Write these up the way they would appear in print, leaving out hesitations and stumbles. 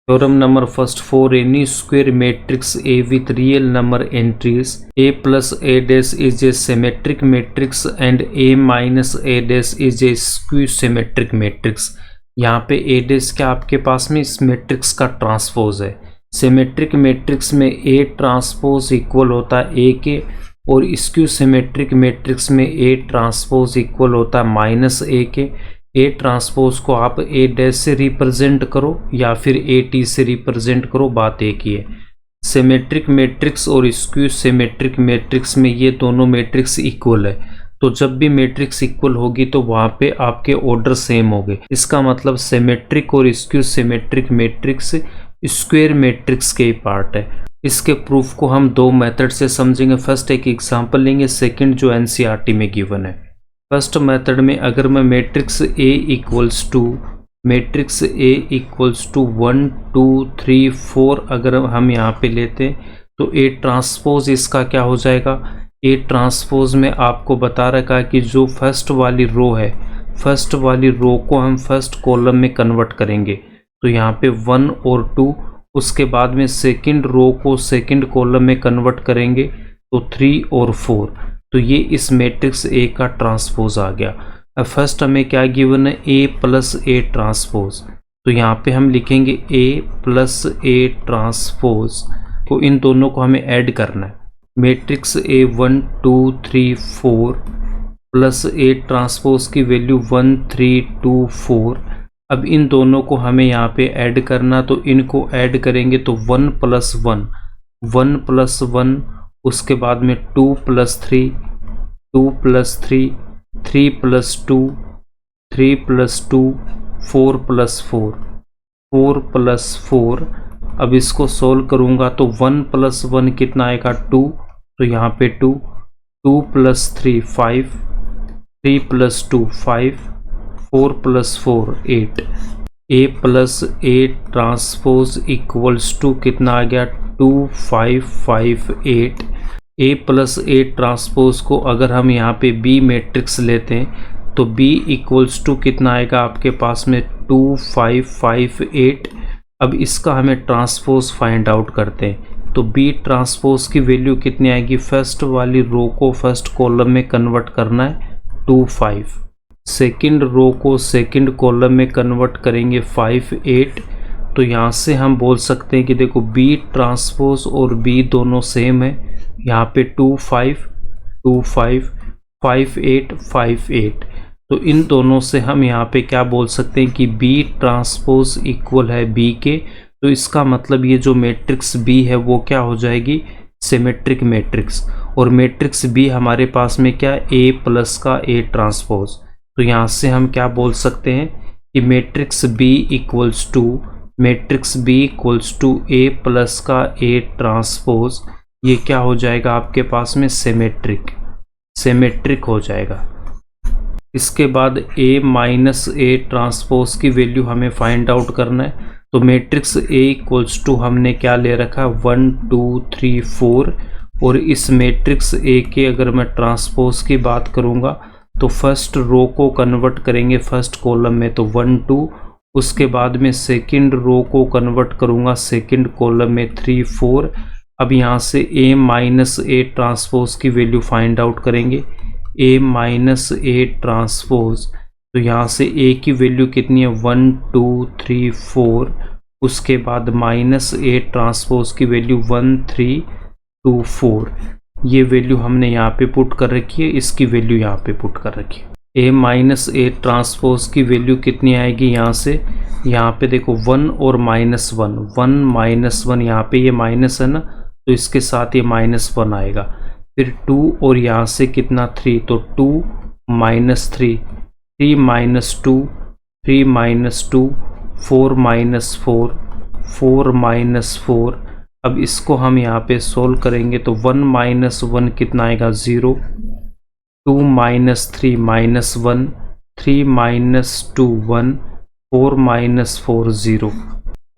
Theorem number first, for any square matrix A with real number entries, A plus A dash is a symmetric matrix and A minus A dash is a skew symmetric matrix। यहाँ पे A dash क्या आपके पास में इस matrix का transpose है। Symmetric matrix में A transpose equal होता है A के, और स्क्यू सिमेट्रिक मैट्रिक्स में A ट्रांसपोज इक्वल होता है माइनस A के। ए ट्रांसपोज को आप ए डैश से रिप्रेजेंट करो या फिर ए टी से रिप्रेजेंट करो, बात एक ही है। सिमेट्रिक मैट्रिक्स और स्क्यू सिमेट्रिक मैट्रिक्स में ये दोनों मैट्रिक्स इक्वल है, तो जब भी मैट्रिक्स इक्वल होगी तो वहाँ पे आपके ऑर्डर सेम होंगे। इसका मतलब सिमेट्रिक और skew symmetric matrix square matrix के ही पार्ट है। इसके प्रूफ को हम दो मेथड से समझेंगे। फर्स्ट एक एग्जांपल लेंगे, सेकंड जो एनसीईआरटी में गिवन है। फर्स्ट मेथड में अगर मैं मैट्रिक्स A इक्वल्स टू 1 2 3 4 अगर हम यहाँ पे लेते हैं तो A ट्रांसपोज इसका क्या हो जाएगा। A ट्रांसपोज में आपको बता रखा है कि जो फर्स्ट वाली रो है, फर्स्ट वाली रो को हम फर्स्ट कॉलम में कन्वर्ट करेंगे, तो यहाँ पे 1 और 2, उसके बाद में सेकंड रो को सेकंड कॉलम में कन्वर्ट करेंगे तो 3 और 4, तो ये इस मैट्रिक्स A का ट्रांसपोज आ गया। अब फर्स्ट हमें क्या गिवन है, A प्लस A ट्रांसपोज, तो यहाँ पे हम लिखेंगे A प्लस A ट्रांसपोज, तो इन दोनों को हमें ऐड करना है। Matrix A 1 2 3 4 plus A transpose की वैल्यू 1 3 2 4। अब इन दोनों को हमें यहाँ पे ऐड करना, तो इनको ऐड करेंगे तो 1 प्लस 1 1 प्लस 1, उसके बाद में 2 plus 3 2 plus 3 3 plus 2 3 plus 2 4 plus 4 4 plus 4। अब इसको सोल्व करूँगा तो 1 प्लस 1 कितना आएगा 2, तो यहाँ पे 2 2 plus 3 5 3 plus 2 5 4 plus 4 8। A plus A transpose equals to कितना आ गया 2 5 5 8। A प्लस A ट्रांसपोज को अगर हम यहाँ पे B मैट्रिक्स लेते हैं तो B इक्वल्स टू कितना आएगा आपके पास में 2 5 5 8। अब इसका हमें ट्रांसपोज फाइंड आउट करते हैं, तो B ट्रांसपोज की वैल्यू कितनी आएगी, फर्स्ट वाली रो को फर्स्ट कॉलम में कन्वर्ट करना है 2 5, सेकंड रो को सेकंड कॉलम में कन्वर्ट करेंगे 5 8। तो यहाँ से हम बोल सकते हैं कि देखो B ट्रांसपोज और B दोनों सेम है, यहाँ पे 2 5 2 5 5 8 5 8, तो इन दोनों से हम यहाँ पे क्या बोल सकते हैं कि B ट्रांसपोज इक्वल है B के, तो इसका मतलब ये जो मैट्रिक्स B है वो क्या हो जाएगी, सिमेट्रिक मैट्रिक्स। और मैट्रिक्स B हमारे पास में क्या है, A प्लस का A ट्रांसपोज, तो यहाँ से हम क्या बोल सकते हैं कि matrix B equals to A plus का A ट्रांसपोज, ये क्या हो जाएगा आपके पास में सिमेट्रिक हो जाएगा। इसके बाद A माइनस A ट्रांसपोज की वैल्यू हमें फाइंड आउट करना है, तो मैट्रिक्स A इक्वल्स टू हमने क्या ले रखा है 1 2 3 4, और इस मैट्रिक्स A के अगर मैं ट्रांसपोज की बात करूँगा तो फर्स्ट रो को कन्वर्ट करेंगे फर्स्ट कॉलम में तो 1 2, उसके बाद में सेकंड रो को कन्वर्ट करूँगा सेकंड कॉलम में 3 4। अब यहाँ से A माइनस A ट्रांसपोज की वैल्यू फाइंड आउट करेंगे, A माइनस A ट्रांसपोज, तो यहाँ से A की वैल्यू कितनी है 1 2 3 4, उसके बाद माइनस A ट्रांसपोज की वैल्यू 1 3 2 4। ये वैल्यू हमने यहाँ पे पुट कर रखी है, इसकी वैल्यू यहाँ पे पुट कर रखी है। A माइनस A ट्रांसपोज की वैल्यू कितनी आएगी, यहाँ से यहाँ पे देखो 1 और माइनस 1 1 माइनस 1, यहाँ पे ये माइनस है ना, तो इसके साथ ये -1 आएगा, फिर 2 और यहाँ से कितना 3, तो 2 minus 3 3 minus 2 3 minus 2 4 minus 4 4 minus 4। अब इसको हम यहाँ पे सोल्व करेंगे तो 1 माइनस 1 कितना आएगा 0, 2 minus 3 -1 3 minus 2 1 4 minus 4 0।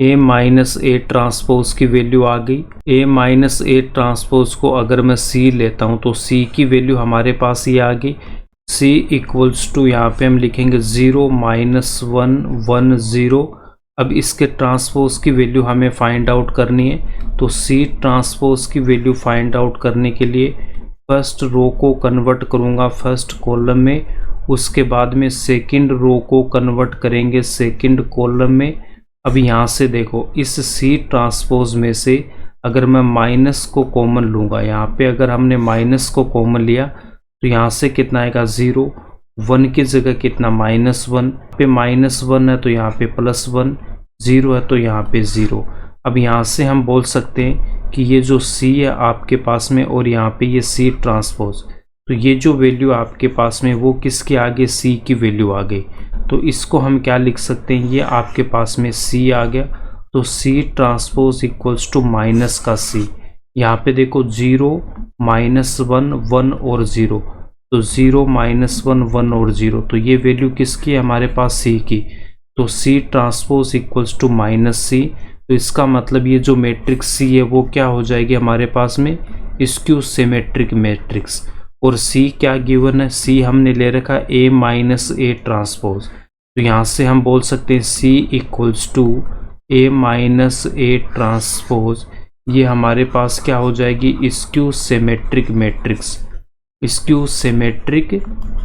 A minus A transpose की वैल्यू आ गई। A माइनस A ट्रांसपोज को अगर मैं C लेता हूँ तो C की वैल्यू हमारे पास ये आ गई। C इक्वल्स टू यहाँ पे हम लिखेंगे 0 -1 1 0। अब इसके ट्रांसपोज की वैल्यू हमें फाइंड आउट करनी है। तो सी ट्रांसपोज की वैल्यू फाइंड आउट करने के लिए फर्स्ट रो को कन्वर्ट करूँगा फर्स्ट कॉलम में, उसके बाद में सेकंड रो को कन्वर्ट करेंगे सेकंड कॉलम में। अब यहाँ से देखो, इस सी ट्रांसपोज में से अगर मैं माइनस को कॉमन लूँगा, यहाँ पे अगर हमने माइनस को कॉमन लिया तो यहाँ से कितना आएगा 0, 1 की जगह कितना -1, पे -1 है तो यहाँ पे +1, 0 है तो यहाँ पे 0। अब यहाँ से हम बोल सकते हैं कि ये जो C है आपके पास में और यहाँ पे ये C ट्रांसपोज, तो ये जो वैल्यू आपके पास में वो किसके आगे, C की वैल्यू आ गई। तो इसको हम क्या लिख सकते हैं, ये आपके पास में C आ गया, तो C transpose equals to minus का C। यहाँ पे देखो 0, -1, 1 और 0, तो 0, -1, 1 और 0, तो ये वैल्यू किसकी है हमारे पास C की। तो C transpose equals to -C। तो इसका मतलब ये जो मैट्रिक्स C है वो क्या हो जाएगी हमारे पास में, स्क्यू सिमेट्रिक मैट्रिक्स। और C क्या गिवन है, C हमने ले रखा है A-A ट्रांसपोज। तो यहाँ से हम बोल सकते हैं C equals to A-A transpose, ये हमारे पास क्या हो जाएगी, skew symmetric matrix, skew symmetric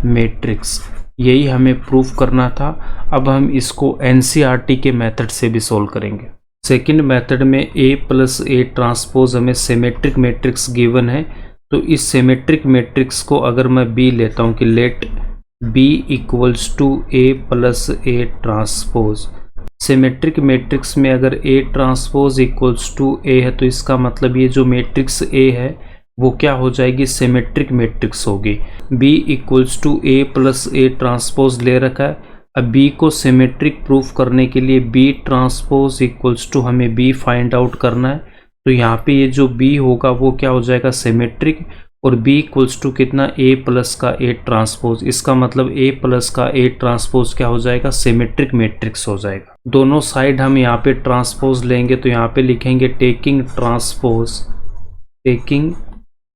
matrix. यही हमें प्रूफ करना था। अब हम इसको NCERT के मेथड से भी सोल्व करेंगे। सेकंड मेथड में A+A ट्रांसपोज हमें सिमेट्रिक मैट्रिक्स गिवन है। तो इस सिमेट्रिक मैट्रिक्स को अगर मैं B लेता हूँ कि let B equals to A+A transpose, symmetric matrix में अगर A transpose equals to A है तो इसका मतलब ये जो मैट्रिक्स A है वो क्या हो जाएगी, सिमेट्रिक मैट्रिक्स होगी। B equals to A+A transpose ले रखा है। अब B को सिमेट्रिक प्रूफ करने के लिए B ट्रांसपोज इक्वल्स टू हमें B फाइंड आउट करना है। तो यहाँ पे ये जो B होगा वो क्या हो जाएगा, सिमेट्रिक, और B इक्वल्स टू कितना, A+A ट्रांसपोज। इसका मतलब A+A ट्रांसपोज क्या हो जाएगा, सिमेट्रिक मैट्रिक्स हो जाएगा। दोनों साइड हम यहाँ पे ट्रांसपोज लेंगे तो यहाँ पे लिखेंगे टेकिंग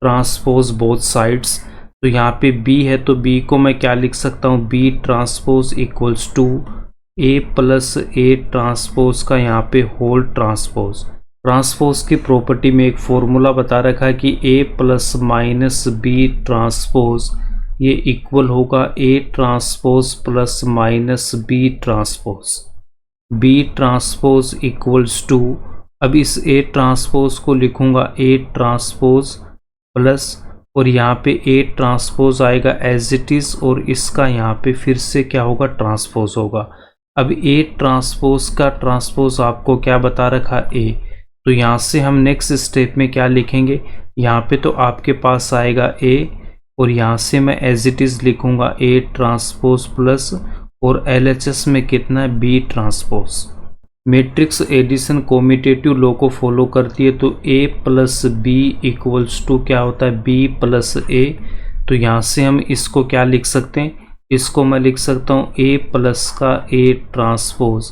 ट्रांसपोज बोथ साइड्स। तो यहाँ पे B है तो B को मैं क्या लिख सकता हूँ, B transpose equals to A+A transpose का यहाँ पे होल ट्रांसपोज। ट्रांसपोज की प्रॉपर्टी में एक फॉर्मूला बता रखा है कि A+- B ट्रांसपोज ये इक्वल होगा A transpose +- B transpose. B transpose equals to, अब इस A ट्रांसपोज को लिखूंगा A ट्रांसपोज प्लस, और यहाँ पे A ट्रांसपोज आएगा एज इट इज़, और इसका यहाँ पे फिर से क्या होगा, ट्रांसपोज होगा। अब A ट्रांसपोज का ट्रांसपोज आपको क्या बता रखा, A। तो यहाँ से हम नेक्स्ट स्टेप में क्या लिखेंगे, यहाँ पे तो आपके पास आएगा A, और यहाँ से मैं एज इट इज़ लिखूंगा A ट्रांसपोज प्लस, और LHS में कितना है, B transpose. Matrix addition commutative law को फॉलो करती है। तो A+B इक्वल्स टू क्या होता है, B+A। तो यहाँ से हम इसको क्या लिख सकते हैं, इसको मैं लिख सकता हूँ A+A ट्रांसपोज।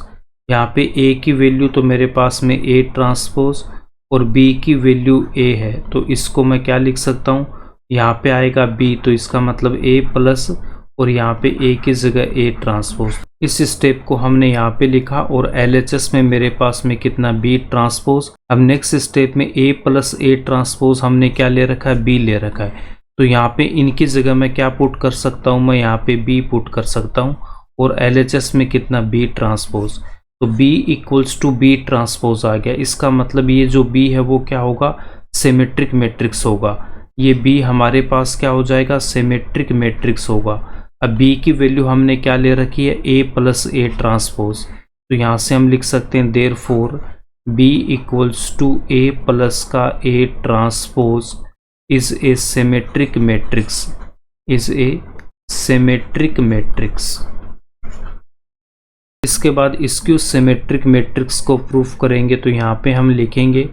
यहाँ पे A की वैल्यू तो मेरे पास में A ट्रांसपोज और B की वैल्यू A है, तो इसको मैं क्या लिख सकता हूँ, यहाँ पे आएगा B, तो इसका मतलब A+, और यहाँ पे A की जगह A ट्रांसपोज। इस स्टेप को हमने यहाँ पे लिखा, और LHS में मेरे पास में कितना, B ट्रांसपोज। अब नेक्स्ट स्टेप में A+A ट्रांसपोज हमने क्या ले रखा है, B ले रखा है। तो यहाँ पे इनकी जगह मैं क्या पुट कर सकता हूँ, मैं यहाँ पे B पुट कर सकता हूँ, और LHS में कितना, B ट्रांसपोज। तो B equals to B transpose आ गया। इसका मतलब ये जो B है वो क्या होगा, सिमेट्रिक मैट्रिक्स होगा। ये B हमारे पास क्या हो जाएगा, सिमेट्रिक मैट्रिक्स होगा। अब B की वैल्यू हमने क्या ले रखी है, A+A ट्रांसपोज। तो यहाँ से हम लिख सकते हैं therefore B equals to A+ का A transpose is a symmetric matrix, is a symmetric matrix. इसके बाद स्क्यू सिमेट्रिक मैट्रिक्स को प्रूफ करेंगे। तो यहाँ पे हम लिखेंगे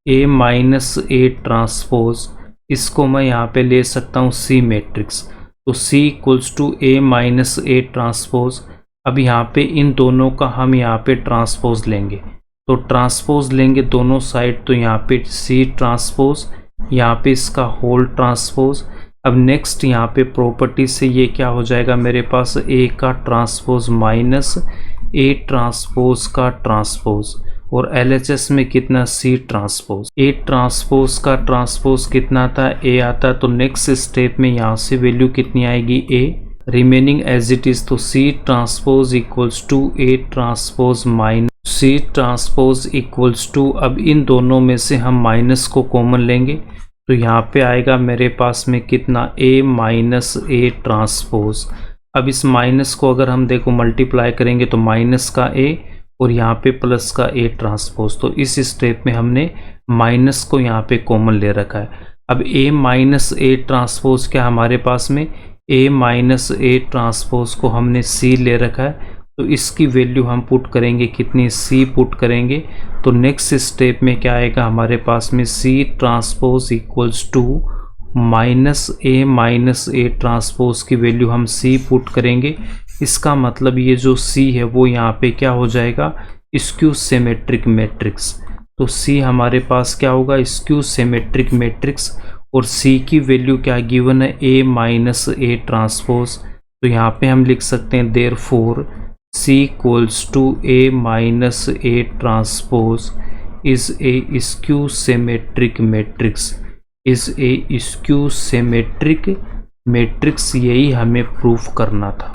A-A ट्रांसपोज, इसको मैं यहाँ पे ले सकता हूँ C मैट्रिक्स। तो C equals to A-A transpose. अब यहाँ पे इन दोनों का हम यहाँ पे ट्रांसपोज लेंगे, तो ट्रांसपोज लेंगे दोनों साइड। तो यहाँ पे C ट्रांसपोज, यहाँ पे इसका होल ट्रांसपोज। अब नेक्स्ट यहाँ पे प्रॉपर्टी से ये क्या हो जाएगा, मेरे पास A का ट्रांसपोज माइनस ए ट्रांसपोज का ट्रांसपोज, और LHS में कितना C ट्रांसपोज। ए ट्रांसपोज का ट्रांसपोज कितना था, ए आता, तो नेक्स्ट स्टेप में यहाँ से वैल्यू कितनी आएगी, A remaining as it is, तो C transpose equals to A transpose minus C transpose equals to, अब इन दोनों में से हम माइनस को कॉमन लेंगे तो यहाँ पे आएगा मेरे पास में कितना, A माइनस ए ट्रांसपोज। अब इस माइनस को अगर हम देखो मल्टीप्लाई करेंगे तो माइनस का A और यहाँ पे प्लस का A ट्रांसपोज, तो इस स्टेप में हमने माइनस को यहाँ पे कॉमन ले रखा है। अब A माइनस ए ट्रांसपोज क्या हमारे पास में, A माइनस ए ट्रांसपोज को हमने C ले रखा है, तो इसकी वैल्यू हम पुट करेंगे कितनी, C पुट करेंगे, तो नेक्स्ट स्टेप में क्या आएगा हमारे पास में, C transpose equals to minus A transpose की वैल्यू हम C पुट करेंगे। इसका मतलब ये जो C है वो यहाँ पे क्या हो जाएगा, स्क्यू सिमेट्रिक मैट्रिक्स। तो C हमारे पास क्या होगा, स्क्यू सिमेट्रिक मैट्रिक्स, और C की वैल्यू क्या गिवन है, A माइनस ए ट्रांसपोज। तो यहाँ पे हम लिख सकते हैं therefore C equals to A minus A transpose is a skew symmetric matrix, is a skew symmetric matrix. यही हमें प्रूफ करना था।